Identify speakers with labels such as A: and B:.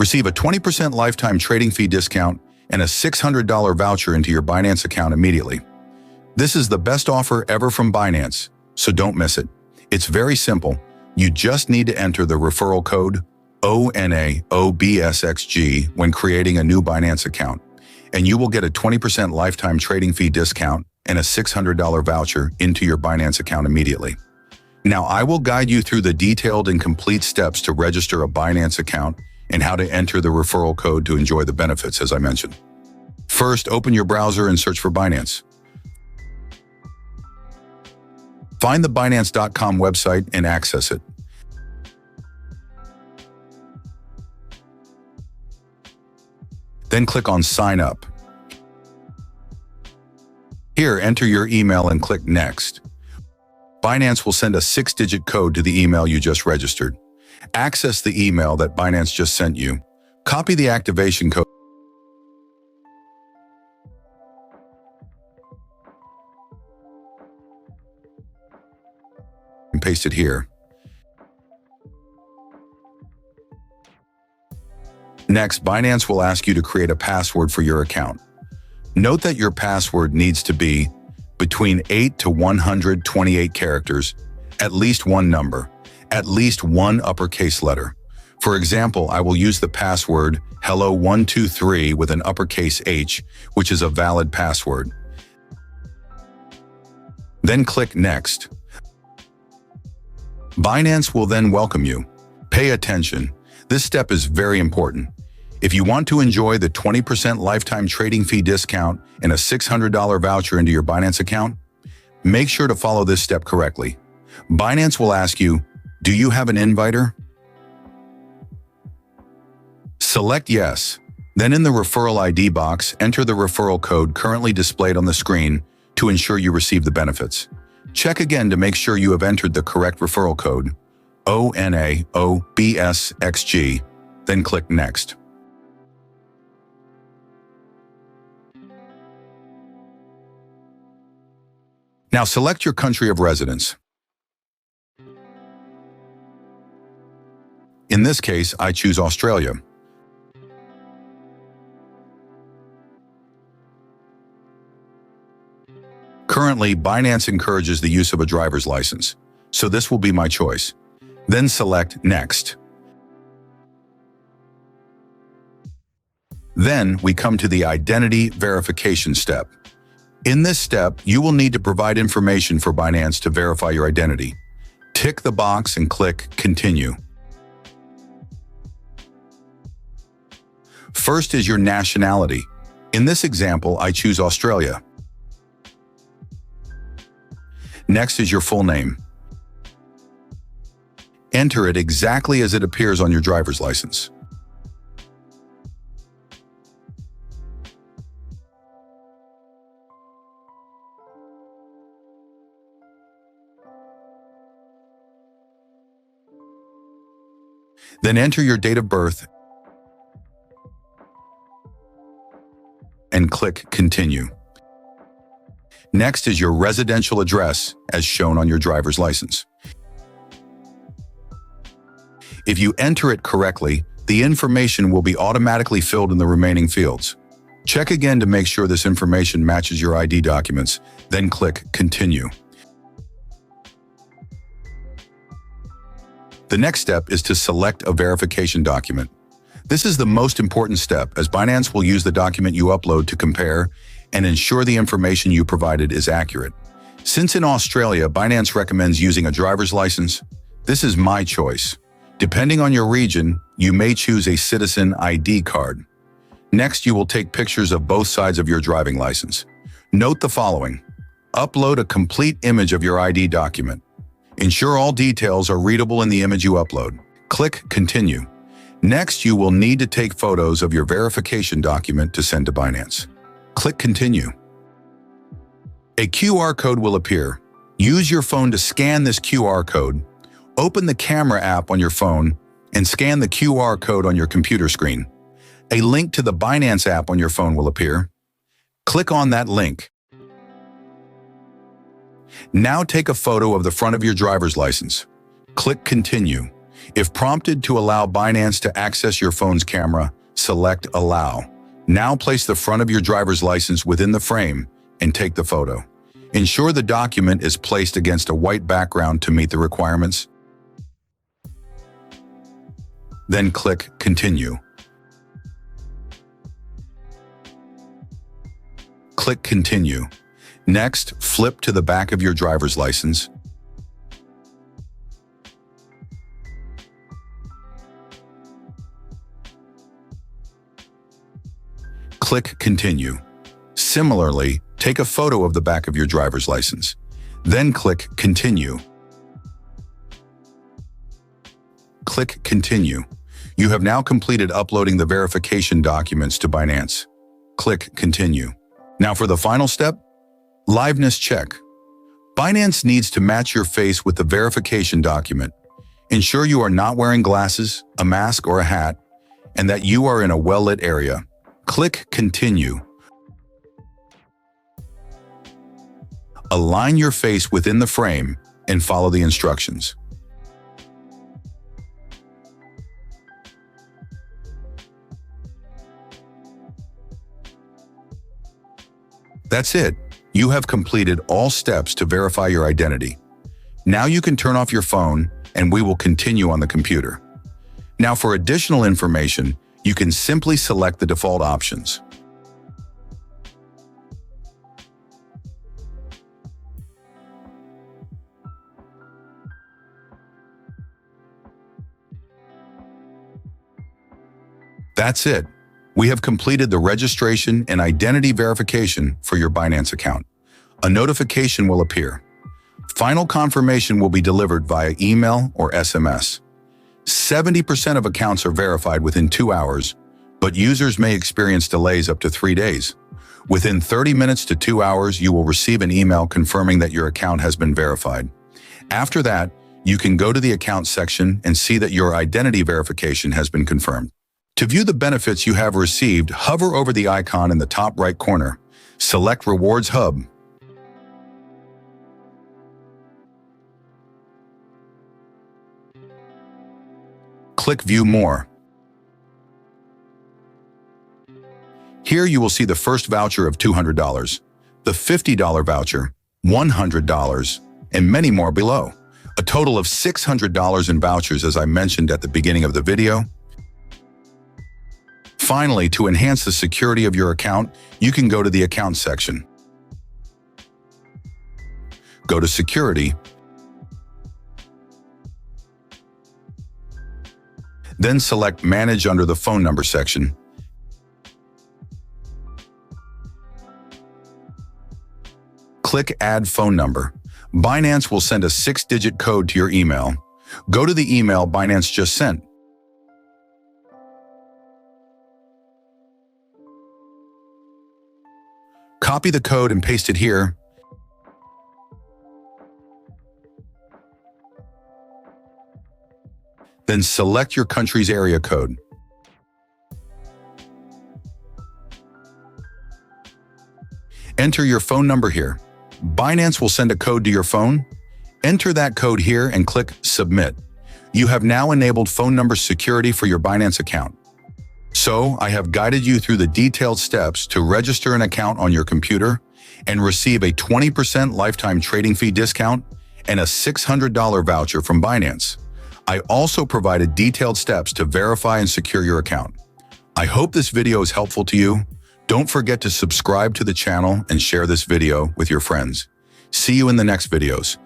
A: Receive a 20% lifetime trading fee discount and a $600 voucher into your Binance account immediately. This is the best offer ever from Binance, so don't miss it. It's very simple. You just need to enter the referral code ONAOBSXG when creating a new Binance account, and you will get a 20% lifetime trading fee discount and a $600 voucher into your Binance account immediately. Now, I will guide you through the detailed and complete steps to register a Binance account and how to enter the referral code to enjoy the benefits, as I mentioned. First, open your browser and search for Binance. Find the Binance.com website and access it. Then click on Sign Up. Here, enter your email and click Next. Binance will send a 6-digit code to the email you just registered. Access the email that Binance just sent you. Copy the activation code and paste it here. Next, Binance will ask you to create a password for your account. Note that your password needs to be between 8 to 128 characters, at least one number, at least one uppercase letter. For example, I will use the password hello123 with an uppercase H, which is a valid password. Then click Next. Binance will then welcome you. Pay attention. This step is very important. If you want to enjoy the 20% lifetime trading fee discount and a $600 voucher into your Binance account, make sure to follow this step correctly. Binance will ask you, do you have an inviter? Select Yes. Then in the referral ID box, enter the referral code currently displayed on the screen to ensure you receive the benefits. Check again to make sure you have entered the correct referral code, ONAOBSXG, then click Next. Now select your country of residence. In this case, I choose Australia. Currently, Binance encourages the use of a driver's license, so this will be my choice. Then select Next. Then we come to the identity verification step. In this step, you will need to provide information for Binance to verify your identity. Tick the box and click Continue. First is your nationality. In this example, I choose Australia. Next is your full name. Enter it exactly as it appears on your driver's license. Then enter your date of birth and click Continue. Next is your residential address as shown on your driver's license. If you enter it correctly, the information will be automatically filled in the remaining fields. Check again to make sure this information matches your ID documents, then click Continue. The next step is to select a verification document. This is the most important step, as Binance will use the document you upload to compare and ensure the information you provided is accurate. Since in Australia, Binance recommends using a driver's license, this is my choice. Depending on your region, you may choose a citizen ID card. Next, you will take pictures of both sides of your driving license. Note the following. Upload a complete image of your ID document. Ensure all details are readable in the image you upload. Click Continue. Next, you will need to take photos of your verification document to send to Binance. Click Continue. A QR code will appear. Use your phone to scan this QR code. Open the camera app on your phone and scan the QR code on your computer screen. A link to the Binance app on your phone will appear. Click on that link. Now take a photo of the front of your driver's license. Click Continue. If prompted to allow Binance to access your phone's camera, select Allow. Now place the front of your driver's license within the frame and take the photo. Ensure the document is placed against a white background to meet the requirements. Then click Continue. Click Continue. Next, flip to the back of your driver's license. Click Continue. Similarly, take a photo of the back of your driver's license. Then click Continue. Click Continue. You have now completed uploading the verification documents to Binance. Click Continue. Now for the final step, liveness check. Binance needs to match your face with the verification document. Ensure you are not wearing glasses, a mask, or a hat, and that you are in a well-lit area. Click Continue. Align your face within the frame and follow the instructions. That's it. You have completed all steps to verify your identity. Now you can turn off your phone and we will continue on the computer. Now for additional information, you can simply select the default options. That's it. We have completed the registration and identity verification for your Binance account. A notification will appear. Final confirmation will be delivered via email or SMS. 70% of accounts are verified within 2 hours, but users may experience delays up to 3 days. Within 30 minutes to 2 hours, you will receive an email confirming that your account has been verified. After that, you can go to the account section and see that your identity verification has been confirmed. To view the benefits you have received, hover over the icon in the top right corner. Select Rewards Hub. Click View More. Here you will see the first voucher of $200, the $50 voucher, $100, and many more below. A total of $600 in vouchers, as I mentioned at the beginning of the video. Finally, to enhance the security of your account, you can go to the Account section. Go to Security. Then select Manage under the Phone Number section. Click Add Phone Number. Binance will send a 6-digit code to your email. Go to the email Binance just sent. Copy the code and paste it here. Then select your country's area code. Enter your phone number here. Binance will send a code to your phone. Enter that code here and click Submit. You have now enabled phone number security for your Binance account. So, I have guided you through the detailed steps to register an account on your computer and receive a 20% lifetime trading fee discount and a $600 voucher from Binance. I also provided detailed steps to verify and secure your account. I hope this video is helpful to you. Don't forget to subscribe to the channel and share this video with your friends. See you in the next videos.